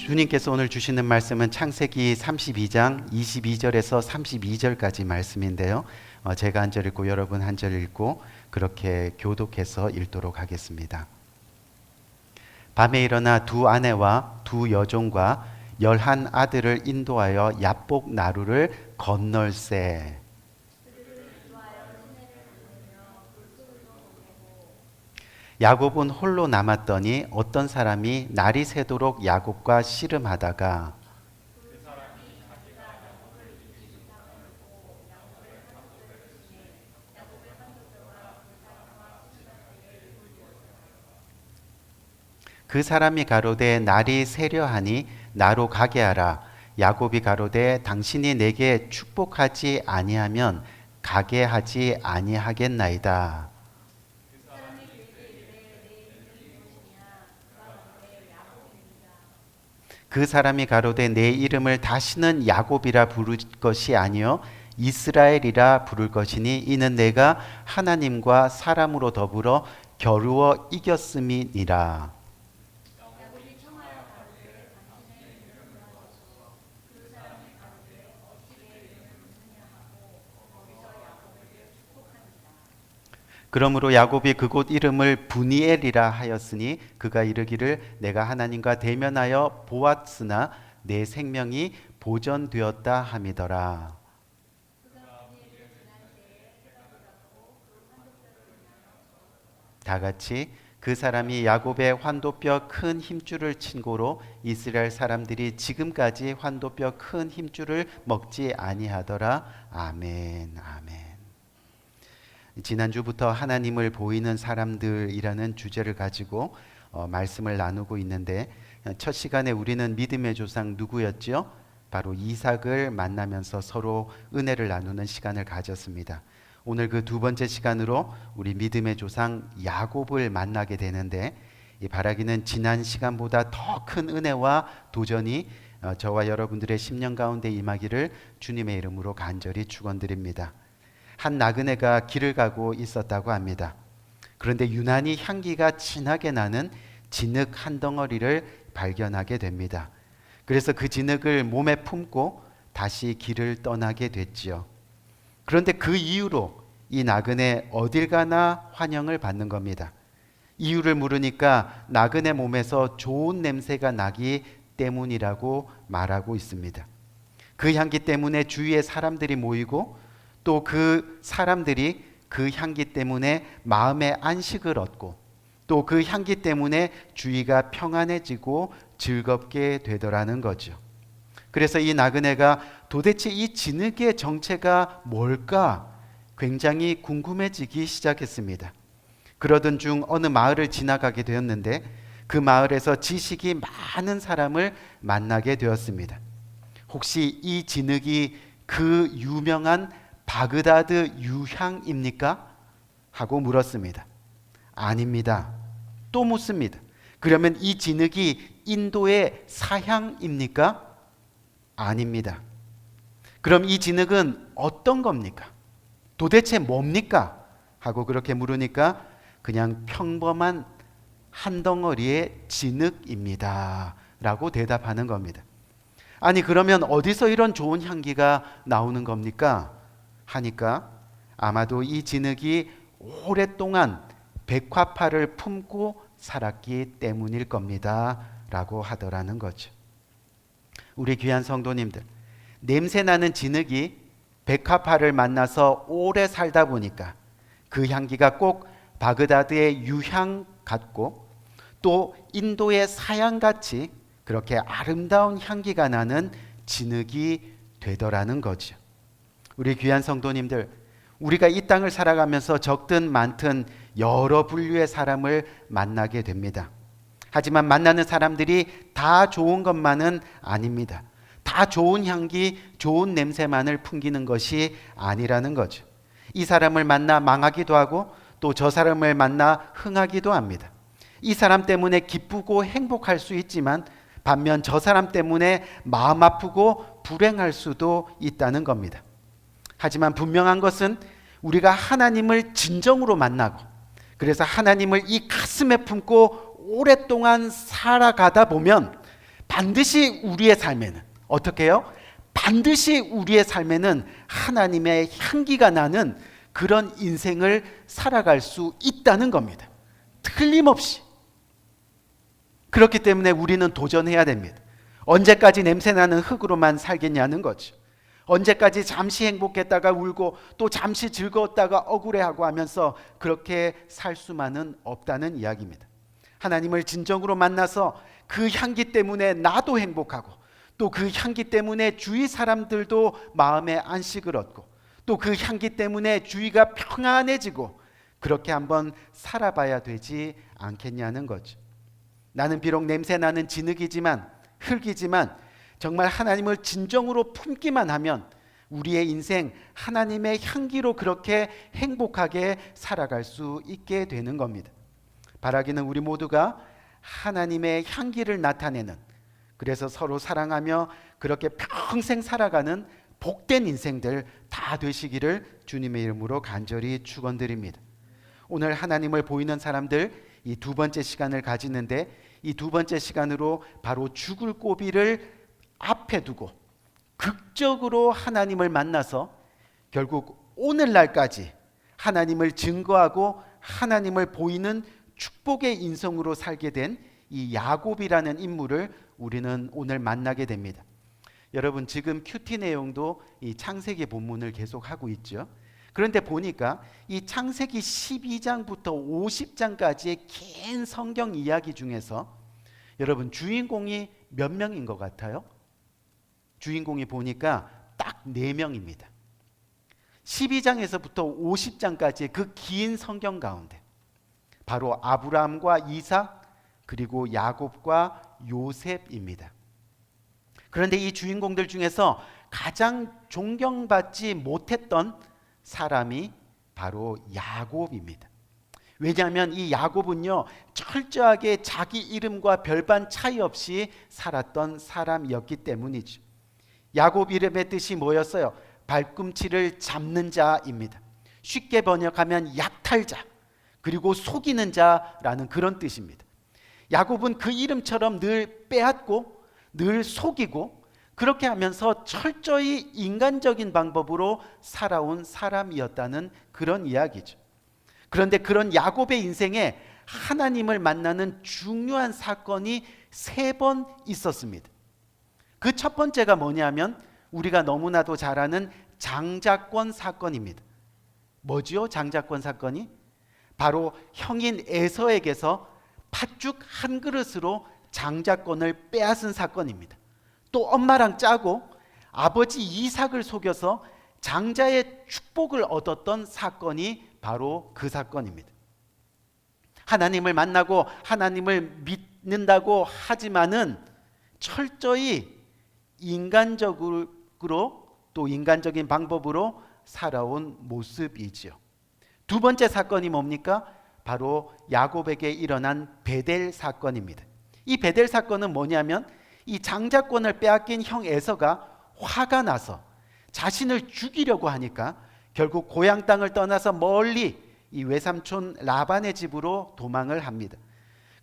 주님께서 오늘 주시는 말씀은 창세기 32장 22절에서 32절까지 말씀인데요. 제가 한 절 읽고 여러분 한 절 읽고 그렇게 교독해서 읽도록 하겠습니다. 밤에 일어나 두 아내와 두 여종과 11 아들을 인도하여 야복 나루를 건널세. 야곱은 홀로 남았더니 어떤 사람이 날이 새도록 야곱과 씨름하다가 그 사람이 가로되 날이 새려하니 나로 가게 하라. 야곱이 가로되 당신이 내게 축복하지 아니하면 가게 하지 아니하겠나이다. 그 사람이 가로되 내 이름을 다시는 야곱이라 부를 것이 아니요 이스라엘이라 부를 것이니 이는 내가 하나님과 사람으로 더불어 겨루어 이겼음이니라. 그러므로 야곱이 그곳 이름을 브니엘이라 하였으니 그가 이르기를 내가 하나님과 대면하여 보았으나 내 생명이 보전되었다 함이더라. 다 같이 그 사람이 야곱의 환도뼈 큰 힘줄을 친 고로 이스라엘 사람들이 지금까지 환도뼈 큰 힘줄을 먹지 아니하더라. 아멘. 아멘. 지난주부터 하나님을 보이는 사람들이라는 주제를 가지고 말씀을 나누고 있는데 첫 시간에 우리는 믿음의 조상 누구였죠? 바로 이삭을 만나면서 서로 은혜를 나누는 시간을 가졌습니다. 오늘 그 두 번째 시간으로 우리 믿음의 조상 야곱을 만나게 되는데 이 바라기는 지난 시간보다 더 큰 은혜와 도전이 저와 여러분들의 심령 가운데 임하기를 주님의 이름으로 간절히 축원드립니다. 한 나그네가 길을 가고 있었다고 합니다. 그런데 유난히 향기가 진하게 나는 진흙 한 덩어리를 발견하게 됩니다. 그래서 그 진흙을 몸에 품고 다시 길을 떠나게 됐지요. 그런데 그 이후로 이 나그네 어딜 가나 환영을 받는 겁니다. 이유를 물으니까 나그네 몸에서 좋은 냄새가 나기 때문이라고 말하고 있습니다. 그 향기 때문에 주위에 사람들이 모이고 또 그 사람들이 그 향기 때문에 마음의 안식을 얻고 또 그 향기 때문에 주위가 평안해지고 즐겁게 되더라는 거죠. 그래서 이 나그네가 도대체 이 진흙의 정체가 뭘까 굉장히 궁금해지기 시작했습니다. 그러던 중 어느 마을을 지나가게 되었는데 그 마을에서 지식이 많은 사람을 만나게 되었습니다. 혹시 이 진흙이 그 유명한 바그다드 유향입니까? 하고 물었습니다. 아닙니다. 또 묻습니다. 그러면 이 진흙이 인도의 사향입니까? 아닙니다. 그럼 이 진흙은 어떤 겁니까? 도대체 뭡니까? 하고 그렇게 물으니까 그냥 평범한 한 덩어리의 진흙입니다. 라고 대답하는 겁니다. 아니 그러면 어디서 이런 좋은 향기가 나오는 겁니까? 하니까 아마도 이 진흙이 오랫동안 백화파를 품고 살았기 때문일 겁니다. 라고 하더라는 거죠. 우리 귀한 성도님들, 냄새나는 진흙이 백화파를 만나서 오래 살다 보니까 그 향기가 꼭 바그다드의 유향 같고 또 인도의 사향같이 그렇게 아름다운 향기가 나는 진흙이 되더라는 거죠. 우리 귀한 성도님들, 우리가 이 땅을 살아가면서 적든 많든 여러 분류의 사람을 만나게 됩니다. 하지만 만나는 사람들이 다 좋은 것만은 아닙니다. 다 좋은 향기, 좋은 냄새만을 풍기는 것이 아니라는 거죠. 이 사람을 만나 망하기도 하고 또 저 사람을 만나 흥하기도 합니다. 이 사람 때문에 기쁘고 행복할 수 있지만 반면 저 사람 때문에 마음 아프고 불행할 수도 있다는 겁니다. 하지만 분명한 것은 우리가 하나님을 진정으로 만나고 그래서 하나님을 이 가슴에 품고 오랫동안 살아가다 보면 반드시 우리의 삶에는 어떻게 해요? 반드시 우리의 삶에는 하나님의 향기가 나는 그런 인생을 살아갈 수 있다는 겁니다. 틀림없이. 그렇기 때문에 우리는 도전해야 됩니다. 언제까지 냄새나는 흙으로만 살겠냐는 거죠. 언제까지 잠시 행복했다가 울고 또 잠시 즐거웠다가 억울해하고 하면서 그렇게 살 수만은 없다는 이야기입니다. 하나님을 진정으로 만나서 그 향기 때문에 나도 행복하고 또 그 향기 때문에 주위 사람들도 마음의 안식을 얻고 또 그 향기 때문에 주위가 평안해지고 그렇게 한번 살아봐야 되지 않겠냐는 거죠. 나는 비록 냄새나는 진흙이지만 흙이지만 정말 하나님을 진정으로 품기만 하면 우리의 인생 하나님의 향기로 그렇게 행복하게 살아갈 수 있게 되는 겁니다. 바라기는 우리 모두가 하나님의 향기를 나타내는, 그래서 서로 사랑하며 그렇게 평생 살아가는 복된 인생들 다 되시기를 주님의 이름으로 간절히 축원드립니다. 오늘 하나님을 보이는 사람들 이 두 번째 시간을 가지는데 이 두 번째 시간으로 바로 죽을 고비를 앞에 두고 극적으로 하나님을 만나서 결국 오늘날까지 하나님을 증거하고 하나님을 보이는 축복의 인성으로 살게 된 이 야곱이라는 인물을 우리는 오늘 만나게 됩니다. 여러분 지금 큐티 내용도 이 창세기 본문을 계속하고 있죠. 그런데 보니까 이 창세기 12장부터 50장까지의 긴 성경 이야기 중에서 여러분 주인공이 몇 명인 것 같아요? 주인공이 보니까 딱 4명입니다. 12장에서부터 50장까지의 그 긴 성경 가운데 바로 아브라함과 이삭 그리고 야곱과 요셉입니다. 그런데 이 주인공들 중에서 가장 존경받지 못했던 사람이 바로 야곱입니다. 왜냐하면 이 야곱은요 철저하게 자기 이름과 별반 차이 없이 살았던 사람이었기 때문이죠. 야곱 이름의 뜻이 뭐였어요? 발꿈치를 잡는 자입니다. 쉽게 번역하면 약탈자 그리고 속이는 자라는 그런 뜻입니다. 야곱은 그 이름처럼 늘 빼앗고 늘 속이고 그렇게 하면서 철저히 인간적인 방법으로 살아온 사람이었다는 그런 이야기죠. 그런데 그런 야곱의 인생에 하나님을 만나는 중요한 사건이 3번 있었습니다. 그 첫 번째가 뭐냐면 우리가 너무나도 잘 아는 장자권 사건입니다. 뭐지요? 장자권 사건이? 바로 형인 에서에게서 팥죽 한 그릇으로 장자권을 빼앗은 사건입니다. 또 엄마랑 짜고 아버지 이삭을 속여서 장자의 축복을 얻었던 사건이 바로 그 사건입니다. 하나님을 만나고 하나님을 믿는다고 하지만은 철저히 인간적으로 또 인간적인 방법으로 살아온 모습이지요. 두 번째 사건이 뭡니까? 바로 야곱에게 일어난 베델 사건입니다. 이 베델 사건은 뭐냐면 이 장자권을 빼앗긴 형 에서가 화가 나서 자신을 죽이려고 하니까 결국 고향 땅을 떠나서 멀리 이 외삼촌 라반의 집으로 도망을 합니다.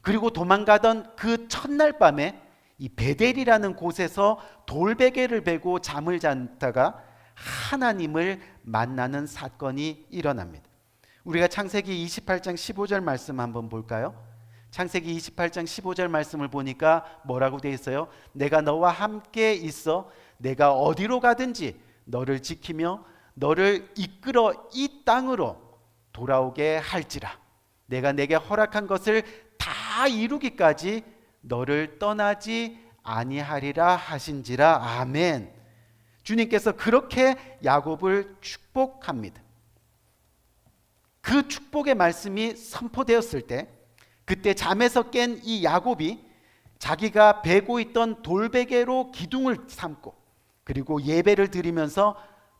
그리고 도망가던 그 첫날 밤에 이 베델이라는 곳에서 돌베개를 베고 잠을 잤다가 하나님을 만나는 사건이 일어납니다. 우리가 창세기 28장 15절 말씀 한번 볼까요? 창세기 28장 15절 말씀을 보니까 뭐라고 되어 있어요? 내가 너와 함께 있어 내가 어디로 가든지 너를 지키며 너를 이끌어 이 땅으로 돌아오게 할지라. 내가 내게 허락한 것을 다 이루기까지 너를 떠나지 아니하리라 하신지라. 아멘. 주님께서 그렇게 야곱을 축복합니다. 그 축복의 말씀이 선포되었을 때 그때 잠에서 깬 이 야곱이 자기가 베고 있던 돌베개로 기둥을 삼고 그리고 예배를 드리면서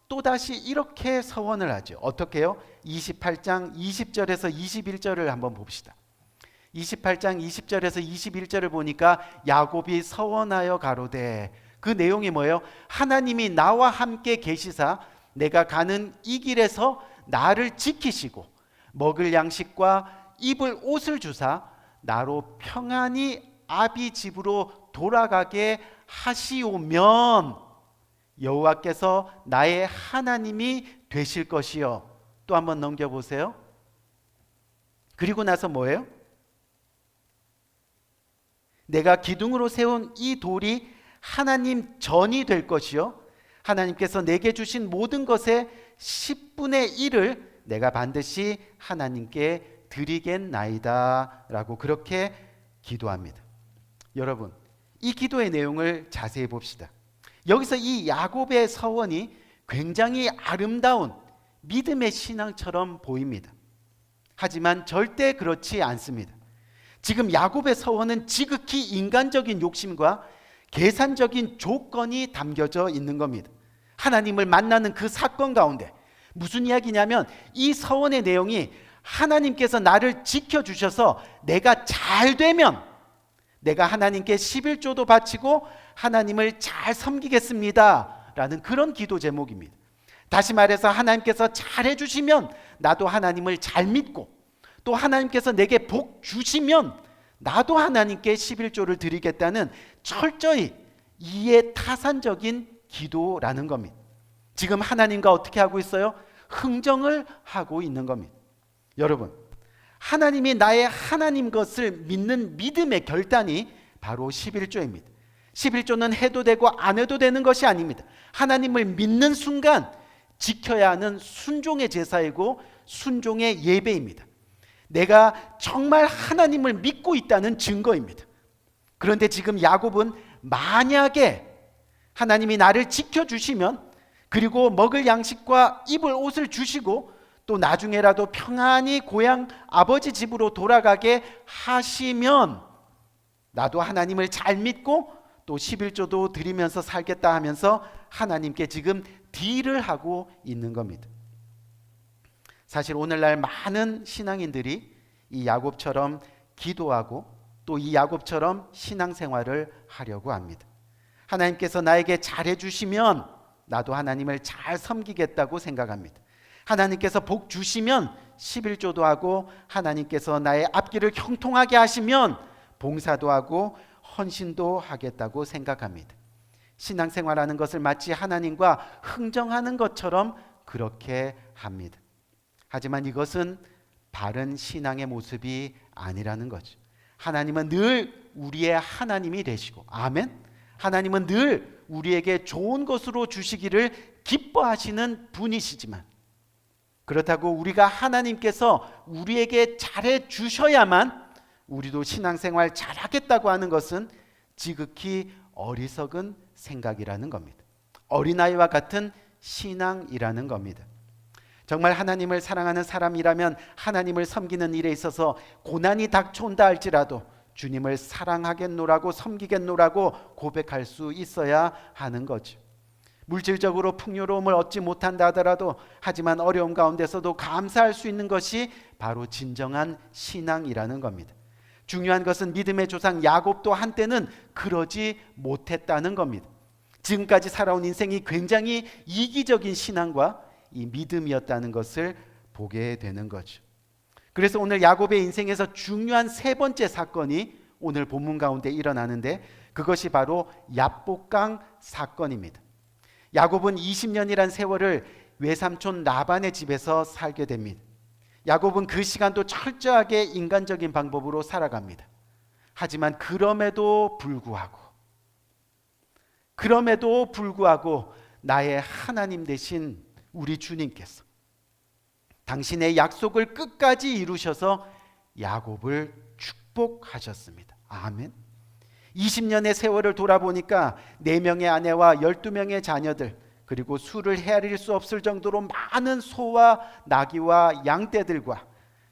또다시 이렇게 서원을 하죠. 어떻게 해요? 28장 20절에서 21절을 한번 봅시다. 28장 20절에서 21절을 보니까 야곱이 서원하여 가로되, 그 내용이 뭐예요? 하나님이 나와 함께 계시사 내가 가는 이 길에서 나를 지키시고 먹을 양식과 입을 옷을 주사 나로 평안히 아비 집으로 돌아가게 하시오면 여호와께서 나의 하나님이 되실 것이요. 또 한번 넘겨보세요. 그리고 나서 뭐예요? 내가 기둥으로 세운 이 돌이 하나님 전이 될 것이요. 하나님께서 내게 주신 모든 것의 10분의 1을 내가 반드시 하나님께 드리겠나이다 라고 그렇게 기도합니다. 여러분, 이 기도의 내용을 자세히 봅시다. 여기서 이 야곱의 서원이 굉장히 아름다운 믿음의 신앙처럼 보입니다. 하지만 절대 그렇지 않습니다. 지금 야곱의 서원은 지극히 인간적인 욕심과 계산적인 조건이 담겨져 있는 겁니다. 하나님을 만나는 그 사건 가운데 무슨 이야기냐면 이 서원의 내용이 하나님께서 나를 지켜주셔서 내가 잘 되면 내가 하나님께 11조도 바치고 하나님을 잘 섬기겠습니다 라는 그런 기도 제목입니다. 다시 말해서 하나님께서 잘해주시면 나도 하나님을 잘 믿고 또 하나님께서 내게 복 주시면 나도 하나님께 11조를 드리겠다는 철저히 이해타산적인 기도라는 겁니다. 지금 하나님과 어떻게 하고 있어요? 흥정을 하고 있는 겁니다. 여러분, 하나님이 나의 하나님 것을 믿는 믿음의 결단이 바로 11조입니다. 11조는 해도 되고 안 해도 되는 것이 아닙니다. 하나님을 믿는 순간 지켜야 하는 순종의 제사이고 순종의 예배입니다. 내가 정말 하나님을 믿고 있다는 증거입니다. 그런데 지금 야곱은 만약에 하나님이 나를 지켜주시면 그리고 먹을 양식과 입을 옷을 주시고 또 나중에라도 평안히 고향 아버지 집으로 돌아가게 하시면 나도 하나님을 잘 믿고 또 11조도 드리면서 살겠다 하면서 하나님께 지금 딜을 하고 있는 겁니다. 사실 오늘날 많은 신앙인들이 이 야곱처럼 기도하고 또 이 야곱처럼 신앙생활을 하려고 합니다. 하나님께서 나에게 잘해주시면 나도 하나님을 잘 섬기겠다고 생각합니다. 하나님께서 복 주시면 11조도 하고 하나님께서 나의 앞길을 형통하게 하시면 봉사도 하고 헌신도 하겠다고 생각합니다. 신앙생활하는 것을 마치 하나님과 흥정하는 것처럼 그렇게 합니다. 하지만 이것은 바른 신앙의 모습이 아니라는 거죠. 하나님은 늘 우리의 하나님이 되시고, 아멘. 하나님은 늘 우리에게 좋은 것으로 주시기를 기뻐하시는 분이시지만 그렇다고 우리가 하나님께서 우리에게 잘해 주셔야만 우리도 신앙생활 잘하겠다고 하는 것은 지극히 어리석은 생각이라는 겁니다. 어린아이와 같은 신앙이라는 겁니다. 정말 하나님을 사랑하는 사람이라면 하나님을 섬기는 일에 있어서 고난이 닥쳐온다 할지라도 주님을 사랑하겠노라고 섬기겠노라고 고백할 수 있어야 하는 거죠. 물질적으로 풍요로움을 얻지 못한다 하더라도 하지만 어려움 가운데서도 감사할 수 있는 것이 바로 진정한 신앙이라는 겁니다. 중요한 것은 믿음의 조상 야곱도 한때는 그러지 못했다는 겁니다. 지금까지 살아온 인생이 굉장히 이기적인 신앙과 이 믿음이었다는 것을 보게 되는 거죠. 그래서 오늘 야곱의 인생에서 중요한 세 번째 사건이 오늘 본문 가운데 일어나는데 그것이 바로 야복강 사건입니다. 야곱은 20년이란 세월을 외삼촌 라반의 집에서 살게 됩니다. 야곱은 그 시간도 철저하게 인간적인 방법으로 살아갑니다. 하지만 그럼에도 불구하고 나의 하나님 되신 우리 주님께서 당신의 약속을 끝까지 이루셔서 야곱을 축복하셨습니다. 아멘. 20년의 세월을 돌아보니까 4명의 아내와 12명의 자녀들 그리고 수를 헤아릴 수 없을 정도로 많은 소와 나귀와 양떼들과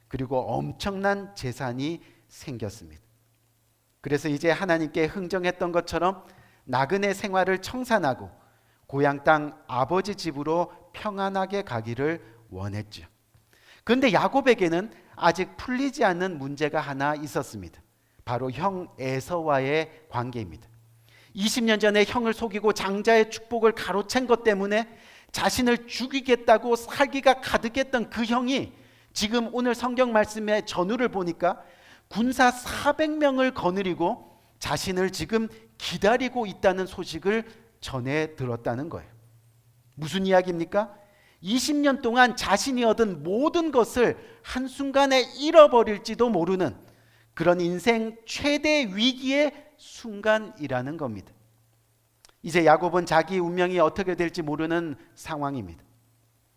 그리고 엄청난 재산이 생겼습니다. 그래서 이제 하나님께 흥정했던 것처럼 나그네 생활을 청산하고 고향 땅 아버지 집으로 평안하게 가기를 원했죠. 그런데 야곱에게는 아직 풀리지 않는 문제가 하나 있었습니다. 바로 형 에서와의 관계입니다. 20년 전에 형을 속이고 장자의 축복을 가로챈 것 때문에 자신을 죽이겠다고 살기가 가득했던 그 형이 지금 오늘 성경 말씀의 전후를 보니까 군사 400명을 거느리고 자신을 지금 기다리고 있다는 소식을 전해 들었다는 거예요. 무슨 이야기입니까? 20년 동안 자신이 얻은 모든 것을 한순간에 잃어버릴지도 모르는 그런 인생 최대 위기의 순간이라는 겁니다. 이제 야곱은 자기 운명이 어떻게 될지 모르는 상황입니다.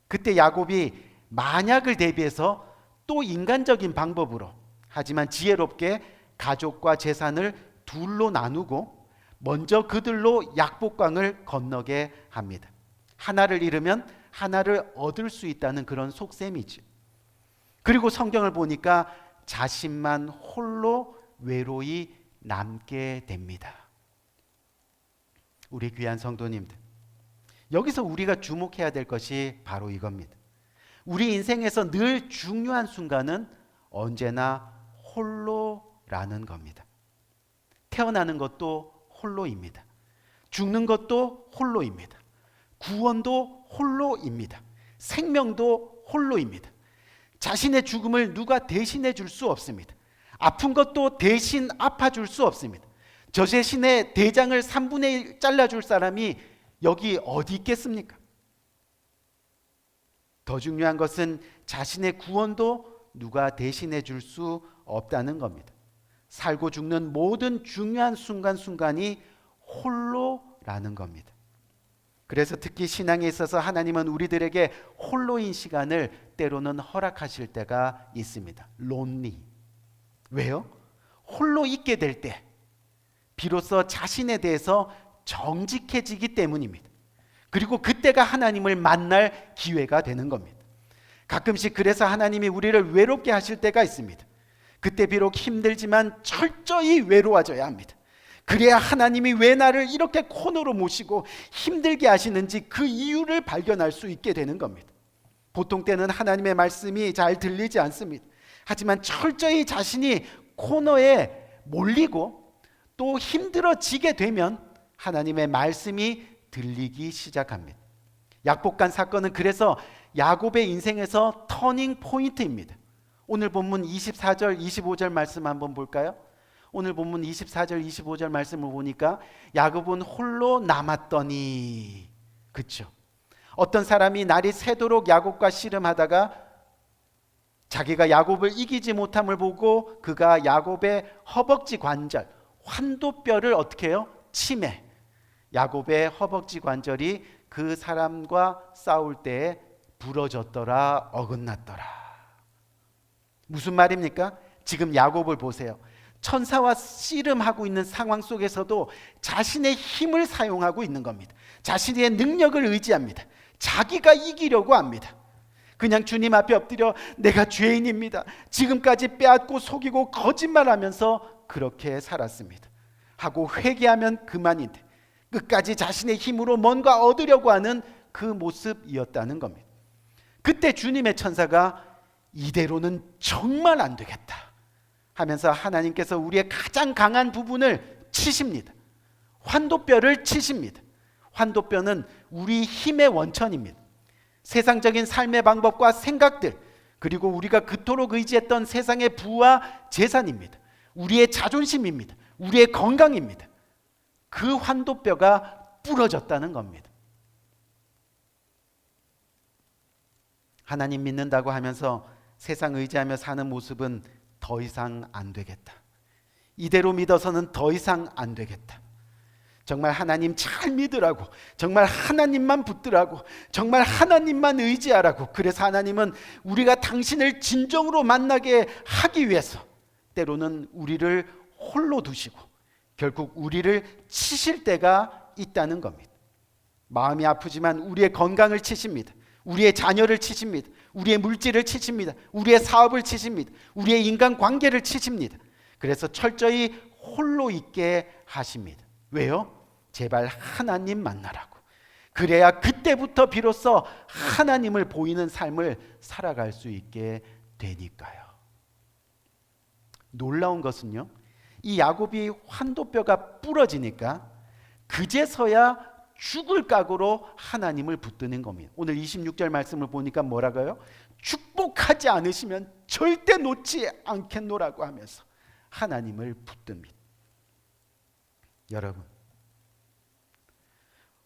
그때 야곱이 만약을 대비해서 또 인간적인 방법으로, 하지만 지혜롭게 가족과 재산을 둘로 나누고 먼저 그들로 약복강을 건너게 합니다. 하나를 잃으면 하나를 얻을 수 있다는 그런 속셈이지. 그리고 성경을 보니까 자신만 홀로 외로이 남게 됩니다. 우리 귀한 성도님들, 여기서 우리가 주목해야 될 것이 바로 이겁니다. 우리 인생에서 늘 중요한 순간은 언제나 홀로라는 겁니다. 태어나는 것도 홀로입니다. 죽는 것도 홀로입니다. 구원도 홀로입니다. 생명도 홀로입니다. 자신의 죽음을 누가 대신해 줄 수 없습니다. 아픈 것도 대신 아파줄 수 없습니다. 저 자신의 대장을 3분의 1 잘라줄 사람이 여기 어디 있겠습니까? 더 중요한 것은 자신의 구원도 누가 대신해 줄 수 없다는 겁니다. 살고 죽는 모든 중요한 순간순간이 홀로라는 겁니다. 그래서 특히 신앙에 있어서 하나님은 우리들에게 홀로인 시간을 때로는 허락하실 때가 있습니다. 론리. 왜요? 홀로 있게 될 때 비로소 자신에 대해서 정직해지기 때문입니다. 그리고 그때가 하나님을 만날 기회가 되는 겁니다. 가끔씩 그래서 하나님이 우리를 외롭게 하실 때가 있습니다. 그때 비록 힘들지만 철저히 외로워져야 합니다. 그래야 하나님이 왜 나를 이렇게 코너로 모시고 힘들게 하시는지 그 이유를 발견할 수 있게 되는 겁니다. 보통 때는 하나님의 말씀이 잘 들리지 않습니다. 하지만 철저히 자신이 코너에 몰리고 또 힘들어지게 되면 하나님의 말씀이 들리기 시작합니다. 약복강 사건은 그래서 야곱의 인생에서 터닝 포인트입니다. 오늘 본문 24절 25절 말씀 한번 볼까요? 오늘 본문 24절 25절 말씀을 보니까 야곱은 홀로 남았더니, 그렇죠? 어떤 사람이 날이 새도록 야곱과 씨름하다가 자기가 야곱을 이기지 못함을 보고 그가 야곱의 허벅지 관절, 환도뼈를 어떻게 해요? 치매. 야곱의 허벅지 관절이 그 사람과 싸울 때에 부러졌더라, 어긋났더라. 무슨 말입니까? 지금 야곱을 보세요. 천사와 씨름하고 있는 상황 속에서도 자신의 힘을 사용하고 있는 겁니다. 자신의 능력을 의지합니다. 자기가 이기려고 합니다. 그냥 주님 앞에 엎드려 내가 죄인입니다. 지금까지 빼앗고 속이고 거짓말하면서 그렇게 살았습니다. 하고 회개하면 그만인데 끝까지 자신의 힘으로 뭔가 얻으려고 하는 그 모습이었다는 겁니다. 그때 주님의 천사가 이대로는 정말 안 되겠다 하면서 하나님께서 우리의 가장 강한 부분을 치십니다. 환도뼈를 치십니다. 환도뼈는 우리 힘의 원천입니다. 세상적인 삶의 방법과 생각들, 그리고 우리가 그토록 의지했던 세상의 부와 재산입니다. 우리의 자존심입니다. 우리의 건강입니다. 그 환도뼈가 부러졌다는 겁니다. 하나님 믿는다고 하면서 세상 의지하며 사는 모습은 더 이상 안 되겠다. 이대로 믿어서는 더 이상 안 되겠다. 정말 하나님 잘 믿으라고, 정말 하나님만 붙들라고, 정말 하나님만 의지하라고. 그래서 하나님은 우리가 당신을 진정으로 만나게 하기 위해서 때로는 우리를 홀로 두시고 결국 우리를 치실 때가 있다는 겁니다. 마음이 아프지만 우리의 건강을 치십니다. 우리의 자녀를 치십니다. 우리의 물질을 치십니다. 우리의 사업을 치십니다. 우리의 인간관계를 치십니다. 그래서 철저히 홀로 있게 하십니다. 왜요? 제발 하나님 만나라고. 그래야 그때부터 비로소 하나님을 보이는 삶을 살아갈 수 있게 되니까요. 놀라운 것은요, 이 야곱이 환도뼈가 부러지니까 그제서야 죽을 각오로 하나님을 붙드는 겁니다. 오늘 26절 말씀을 보니까 뭐라고요? 축복하지 않으시면 절대 놓지 않겠노라고 하면서 하나님을 붙듭니다. 여러분,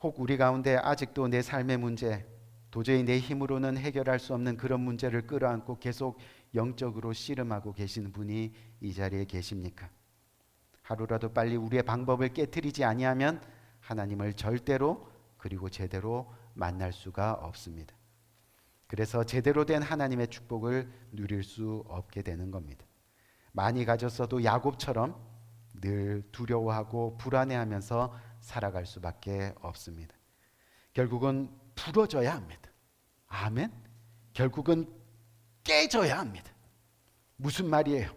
혹 우리 가운데 아직도 내 삶의 문제, 도저히 내 힘으로는 해결할 수 없는 그런 문제를 끌어안고 계속 영적으로 씨름하고 계시는 분이 이 자리에 계십니까? 하루라도 빨리 우리의 방법을 깨트리지 아니하면 하나님을 절대로 그리고 제대로 만날 수가 없습니다. 그래서 제대로 된 하나님의 축복을 누릴 수 없게 되는 겁니다. 많이 가졌어도 야곱처럼 늘 두려워하고 불안해하면서 살아갈 수밖에 없습니다. 결국은 부러져야 합니다. 아멘. 결국은 깨져야 합니다. 무슨 말이에요?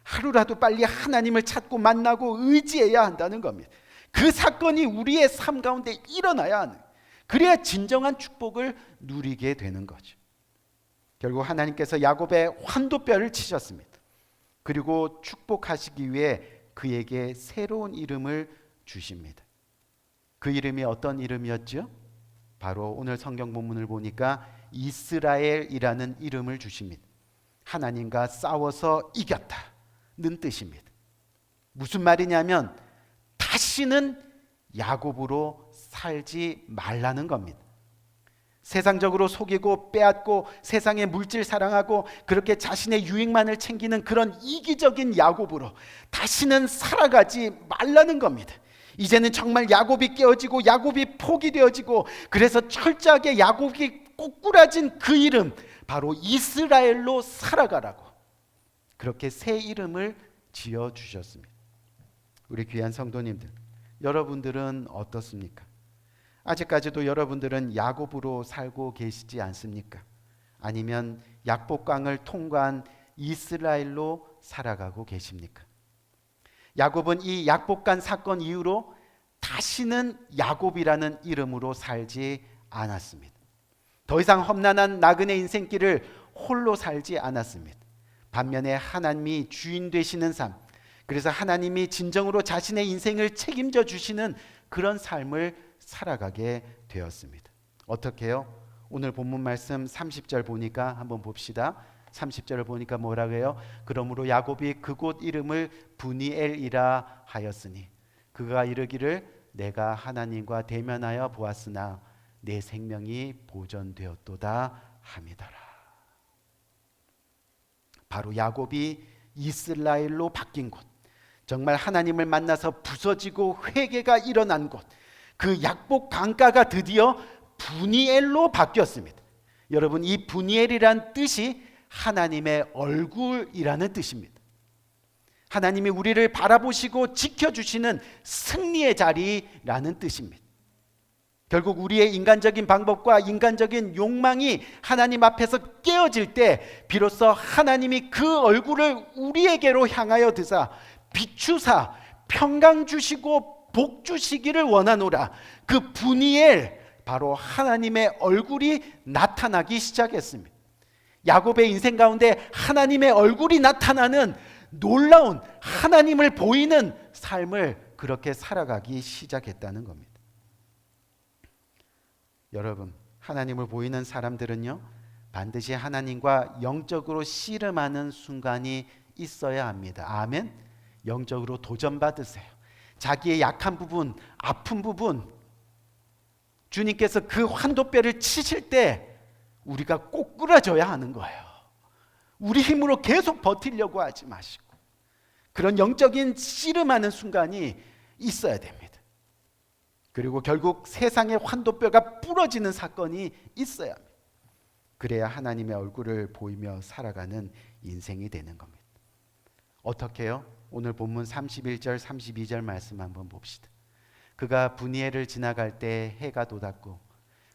하루라도 빨리 하나님을 찾고 만나고 의지해야 한다는 겁니다. 그 사건이 우리의 삶 가운데 일어나야 하는, 그래야 진정한 축복을 누리게 되는 거죠. 결국 하나님께서 야곱의 환도뼈를 치셨습니다. 그리고 축복하시기 위해 그에게 새로운 이름을 주십니다. 그 이름이 어떤 이름이었죠? 바로 오늘 성경 본문을 보니까 이스라엘이라는 이름을 주십니다. 하나님과 싸워서 이겼다는 뜻입니다. 무슨 말이냐면 다시는 야곱으로 살지 말라는 겁니다. 세상적으로 속이고 빼앗고 세상의 물질 사랑하고 그렇게 자신의 유익만을 챙기는 그런 이기적인 야곱으로 다시는 살아가지 말라는 겁니다. 이제는 정말 야곱이 깨어지고 야곱이 포기되어지고, 그래서 철저하게 야곱이 꼬꾸라진 그 이름, 바로 이스라엘로 살아가라고 그렇게 새 이름을 지어주셨습니다. 우리 귀한 성도님들, 여러분들은 어떻습니까? 아직까지도 여러분들은 야곱으로 살고 계시지 않습니까? 아니면 약복강을 통과한 이스라엘로 살아가고 계십니까? 야곱은 이 약복강 사건 이후로 다시는 야곱이라는 이름으로 살지 않았습니다. 더 이상 험난한 나그네 인생길을 홀로 살지 않았습니다. 반면에 하나님이 주인 되시는 삶, 그래서 하나님이 진정으로 자신의 인생을 책임져 주시는 그런 삶을 살아가게 되었습니다. 어떻게요? 오늘 본문 말씀 30절 보니까 한번 봅시다. 30절을 보니까 뭐라고 해요? 그러므로 야곱이 그곳 이름을 브니엘이라 하였으니 그가 이르기를 내가 하나님과 대면하여 보았으나 내 생명이 보존되었도다 함이더라. 바로 야곱이 이스라엘로 바뀐 곳, 정말 하나님을 만나서 부서지고 회개가 일어난 곳, 그 약복 강가가 드디어 브니엘로 바뀌었습니다. 여러분, 이 브니엘이란 뜻이 하나님의 얼굴이라는 뜻입니다. 하나님이 우리를 바라보시고 지켜주시는 승리의 자리라는 뜻입니다. 결국 우리의 인간적인 방법과 인간적인 욕망이 하나님 앞에서 깨어질 때 비로소 하나님이 그 얼굴을 우리에게로 향하여 드사 비추사 평강 주시고 복 주시기를 원하노라. 그 브니엘, 바로 하나님의 얼굴이 나타나기 시작했습니다. 야곱의 인생 가운데 하나님의 얼굴이 나타나는 놀라운 하나님을 보이는 삶을 그렇게 살아가기 시작했다는 겁니다. 여러분, 하나님을 보이는 사람들은요, 반드시 하나님과 영적으로 씨름하는 순간이 있어야 합니다. 아멘. 영적으로 도전받으세요. 자기의 약한 부분, 아픈 부분, 주님께서 그 환도뼈를 치실 때 우리가 꼬꾸라져야 하는 거예요. 우리 힘으로 계속 버티려고 하지 마시고 그런 영적인 씨름하는 순간이 있어야 됩니다. 그리고 결국 세상의 환도뼈가 부러지는 사건이 있어야 합니다. 그래야 하나님의 얼굴을 보이며 살아가는 인생이 되는 겁니다. 어떻게 해요? 오늘 본문 31절 32절 말씀 한번 봅시다. 그가 브니엘을 지나갈 때 해가 돋았고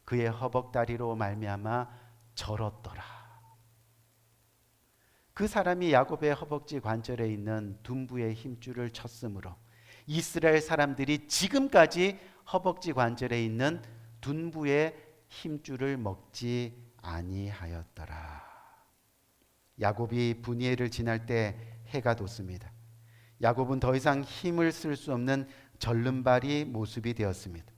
그의 허벅다리로 말미암아 절었더라. 그 사람이 야곱의 허벅지 관절에 있는 둔부의 힘줄을 쳤으므로 이스라엘 사람들이 지금까지 허벅지 관절에 있는 둔부의 힘줄을 먹지 아니하였더라. 야곱이 브니엘을 지날 때 해가 돋습니다. 야곱은 더 이상 힘을 쓸 수 없는 절름발이 모습이 되었습니다.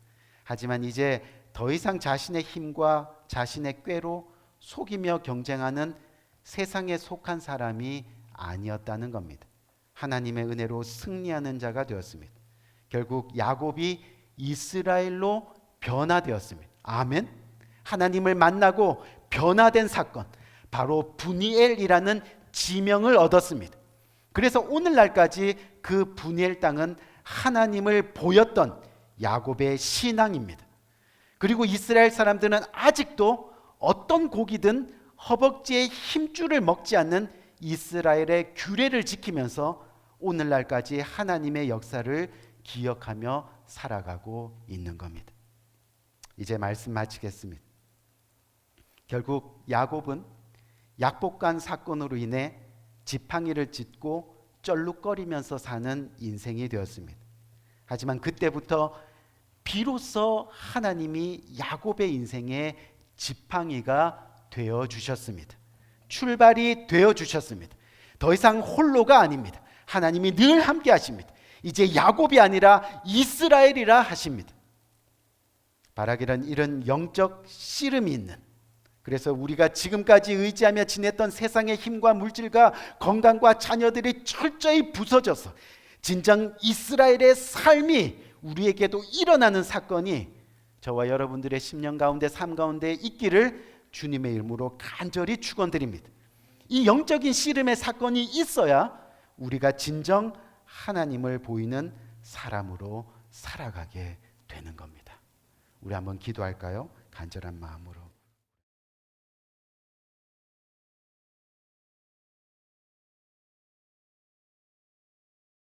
하지만 이제 더 이상 자신의 힘과 자신의 꾀로 속이며 경쟁하는 세상에 속한 사람이 아니었다는 겁니다. 하나님의 은혜로 승리하는 자가 되었습니다. 결국 야곱이 이스라엘로 변화되었습니다. 아멘. 하나님을 만나고 변화된 사건, 바로 분이엘이라는 지명을 얻었습니다. 그래서 오늘날까지 그 분이엘 땅은 하나님을 보였던 야곱의 신앙입니다. 그리고 이스라엘 사람들은 아직도 어떤 고기든 허벅지의 힘줄을 먹지 않는 이스라엘의 규례를 지키면서 오늘날까지 하나님의 역사를 기억하며 살아가고 있는 겁니다. 이제 말씀 마치겠습니다. 결국 야곱은 약복간 사건으로 인해 지팡이를 짚고 쩔룩거리면서 사는 인생이 되었습니다. 하지만 그때부터 비로소 하나님이 야곱의 인생에 지팡이가 되어 주셨습니다. 출발이 되어 주셨습니다. 더 이상 홀로가 아닙니다. 하나님이 늘 함께 하십니다. 이제 야곱이 아니라 이스라엘이라 하십니다. 바라기는 이런 영적 씨름이 있는, 그래서 우리가 지금까지 의지하며 지냈던 세상의 힘과 물질과 건강과 자녀들이 철저히 부서져서 진정 이스라엘의 삶이 우리에게도 일어나는 사건이 저와 여러분들의 10년 가운데 삶 가운데 있기를 주님의 이름으로 간절히 축원드립니다. 이 영적인 씨름의 사건이 있어야 우리가 진정 하나님을 보이는 사람으로 살아가게 되는 겁니다. 우리 한번 기도할까요? 간절한 마음으로.